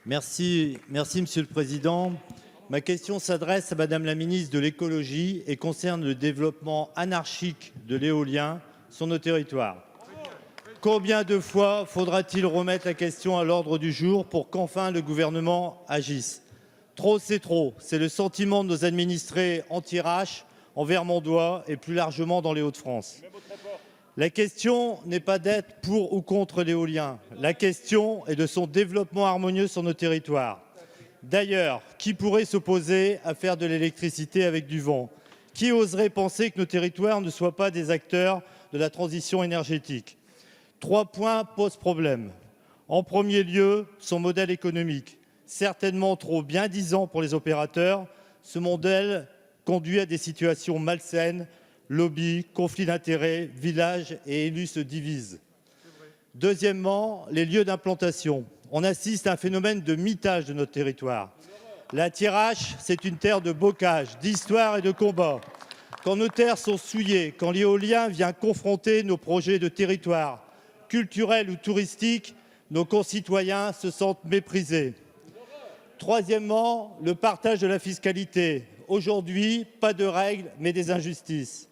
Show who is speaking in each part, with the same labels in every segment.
Speaker 1: Merci Monsieur le Président. Ma question s'adresse à Madame la ministre de l'Écologie et concerne le développement anarchique de l'éolien sur nos territoires. Combien de fois faudra-t-il remettre la question à l'ordre du jour pour qu'enfin le gouvernement agisse? Trop, c'est le sentiment de nos administrés anti-RACH en Vermandois et plus largement dans les Hauts-de-France. La question n'est pas d'être pour ou contre l'éolien. La question est de son développement harmonieux sur nos territoires. D'ailleurs, qui pourrait s'opposer à faire de l'électricité avec du vent? Qui oserait penser que nos territoires ne soient pas des acteurs de la transition énergétique? 3 points posent problème. En premier lieu, son modèle économique. Certainement trop bien-disant pour les opérateurs, ce modèle conduit à des situations malsaines. Lobby, conflits d'intérêts, villages et élus se divisent. Deuxièmement, les lieux d'implantation. On assiste à un phénomène de mitage de notre territoire. La Thiérache, c'est une terre de bocage, d'histoire et de combat. Quand nos terres sont souillées, quand l'éolien vient confronter nos projets de territoire, culturels ou touristiques, nos concitoyens se sentent méprisés. Troisièmement, le partage de la fiscalité. Aujourd'hui, pas de règles, mais des injustices.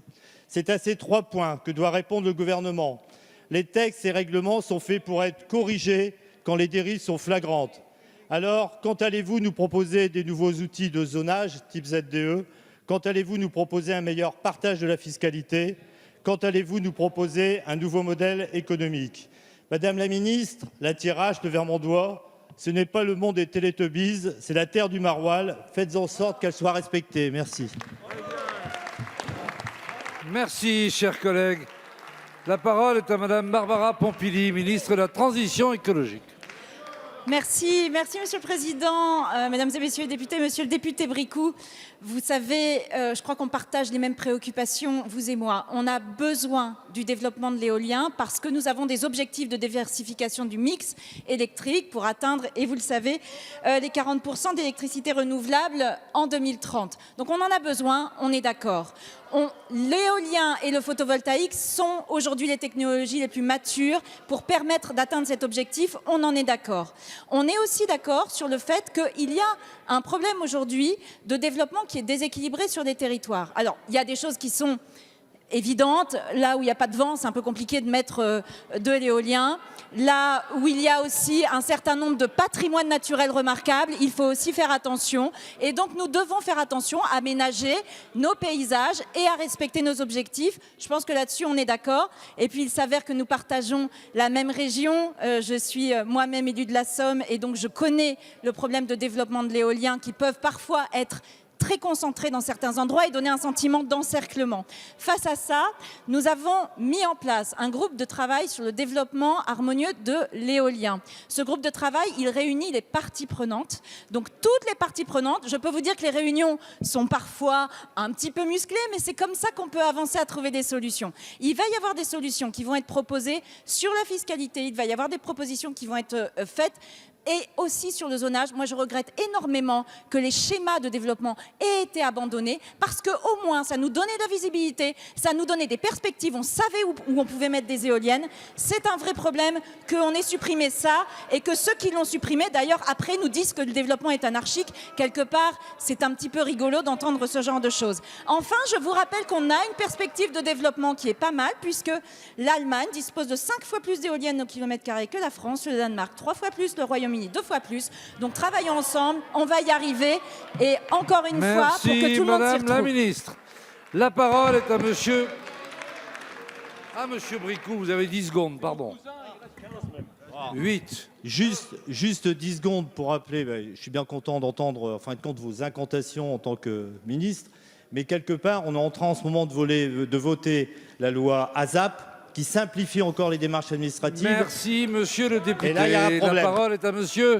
Speaker 1: C'est à ces 3 points que doit répondre le gouvernement. Les textes et règlements sont faits pour être corrigés quand les dérives sont flagrantes. Alors, quand allez-vous nous proposer des nouveaux outils de zonage type ZDE? Quand allez-vous nous proposer un meilleur partage de la fiscalité? Quand allez-vous nous proposer un nouveau modèle économique? Madame la ministre, la Thiérache de Vermandois, ce n'est pas le monde des Télétubbies, c'est la terre du maroilles. Faites en sorte qu'elle soit respectée. Merci.
Speaker 2: Merci, chers collègues. La parole est à Madame Barbara Pompili, ministre de la Transition écologique.
Speaker 3: Merci, Monsieur le Président, Mesdames et Messieurs les députés, Monsieur le député Bricout. Vous savez, je crois qu'on partage les mêmes préoccupations, vous et moi. On a besoin du développement de l'éolien parce que nous avons des objectifs de diversification du mix électrique pour atteindre, et vous le savez, les 40% d'électricité renouvelable en 2030. Donc on en a besoin, on est d'accord. L'éolien et le photovoltaïque sont aujourd'hui les technologies les plus matures pour permettre d'atteindre cet objectif, on en est d'accord. On est aussi d'accord sur le fait qu'il y a un problème aujourd'hui de développement qui est déséquilibré sur des territoires. Alors, il y a des choses qui sont évidentes. Là où il n'y a pas de vent, c'est un peu compliqué de mettre de l'éolien. Là où il y a aussi un certain nombre de patrimoines naturels remarquables, il faut aussi faire attention. Et donc, nous devons faire attention à aménager nos paysages et à respecter nos objectifs. Je pense que là-dessus, on est d'accord. Et puis, il s'avère que nous partageons la même région. Je suis moi-même élue de la Somme et donc je connais le problème de développement de l'éolien qui peuvent parfois être très concentré dans certains endroits et donner un sentiment d'encerclement. Face à ça, nous avons mis en place un groupe de travail sur le développement harmonieux de l'éolien. Ce groupe de travail, il réunit les parties prenantes. Donc toutes les parties prenantes, je peux vous dire que les réunions sont parfois un petit peu musclées, mais c'est comme ça qu'on peut avancer à trouver des solutions. Il va y avoir des solutions qui vont être proposées sur la fiscalité, il va y avoir des propositions qui vont être faites, et aussi sur le zonage. Moi, je regrette énormément que les schémas de développement aient été abandonnés parce qu'au moins, ça nous donnait de la visibilité, ça nous donnait des perspectives, on savait où on pouvait mettre des éoliennes. C'est un vrai problème qu'on ait supprimé ça et que ceux qui l'ont supprimé, d'ailleurs, après, nous disent que le développement est anarchique. Quelque part, c'est un petit peu rigolo d'entendre ce genre de choses. Enfin, je vous rappelle qu'on a une perspective de développement qui est pas mal puisque l'Allemagne dispose de 5 fois plus d'éoliennes au kilomètre carré que la France, le Danemark 3 fois plus, le Royaume-Uni 2 fois plus. Donc travaillons ensemble, on va y arriver. Et encore une fois, pour que tout le monde s'y retrouve.
Speaker 2: Madame la ministre. La parole est à monsieur... Ah, monsieur Bricout, vous avez 10 secondes, pardon. 8.
Speaker 1: Juste 10 secondes pour rappeler, je suis bien content d'entendre, en fin de compte, vos incantations en tant que ministre. Mais quelque part, on est en train en ce moment de voter la loi ASAP, qui simplifie encore les démarches administratives.
Speaker 2: Merci, monsieur le député.
Speaker 1: Et là, il y a un problème.
Speaker 2: La parole est à monsieur